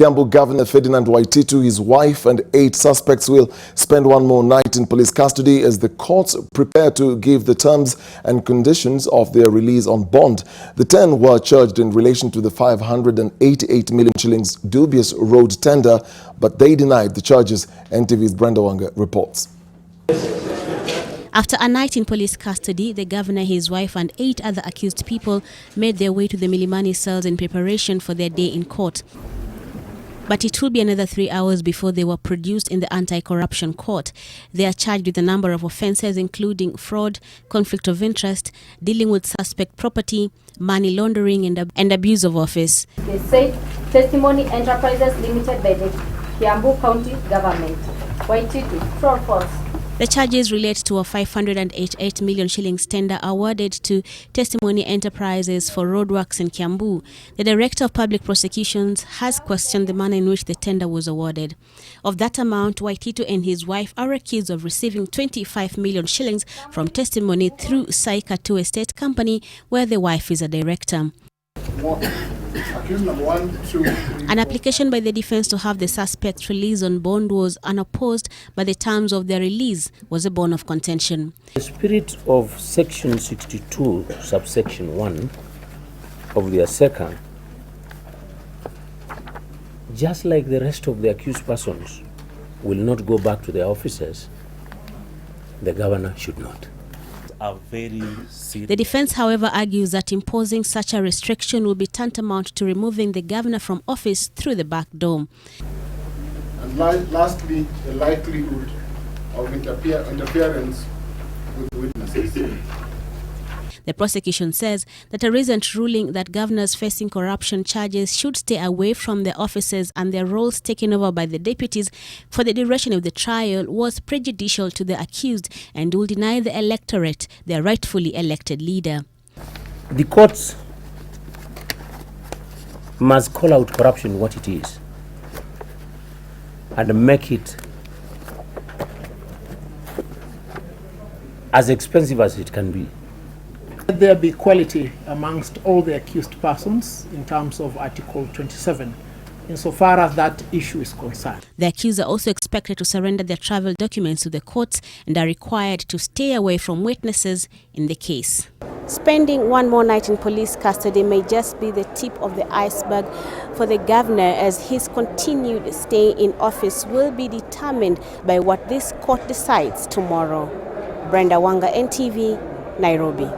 Kiambu Governor Ferdinand Waititu, his wife and 8 suspects will spend one more night in police custody as the courts prepare to give the terms and conditions of their release on bond. The 10 were charged in relation to the 588 million shillings dubious road tender, but they denied the charges, NTV's Brenda Wanga reports. After a night in police custody, the governor, his wife and 8 other accused people made their way to the Milimani cells in preparation for their day in court. But it will be another 3 hours before they were produced in the anti-corruption court. They are charged with a number of offences including fraud, conflict of interest, dealing with suspect property, money laundering and abuse of office. They said Testimony Enterprises Limited by the Kiambu County Government. Waititu, true or false? The charges relate to a 588 million shillings tender awarded to Testimony Enterprises for roadworks in Kiambu. The Director of Public Prosecutions has questioned the manner in which the tender was awarded. Of that amount, Waititu and his wife are accused of receiving 25 million shillings from Testimony through Saika 2 Estate Company, where the wife is a director. An application by the defense to have the suspects released on bond was unopposed, but the terms of their release was a bone of contention. The spirit of Section 62, subsection 1 of the ASECA, just like the rest of the accused persons, will not go back to their offices. The governor should not. The defense, however, argues that imposing such a restriction will be tantamount to removing the governor from office through the back door. And lastly, the likelihood of interference with witnesses. The prosecution says that a recent ruling that governors facing corruption charges should stay away from their offices and their roles taken over by the deputies for the duration of the trial was prejudicial to the accused and will deny the electorate their rightfully elected leader. The courts must call out corruption what it is and make it as expensive as it can be. There be equality amongst all the accused persons in terms of Article 27, insofar as that issue is concerned. The accused are also expected to surrender their travel documents to the courts and are required to stay away from witnesses in the case. Spending one more night in police custody may just be the tip of the iceberg for the governor, as his continued stay in office will be determined by what this court decides tomorrow. Brenda Wanga, NTV, Nairobi.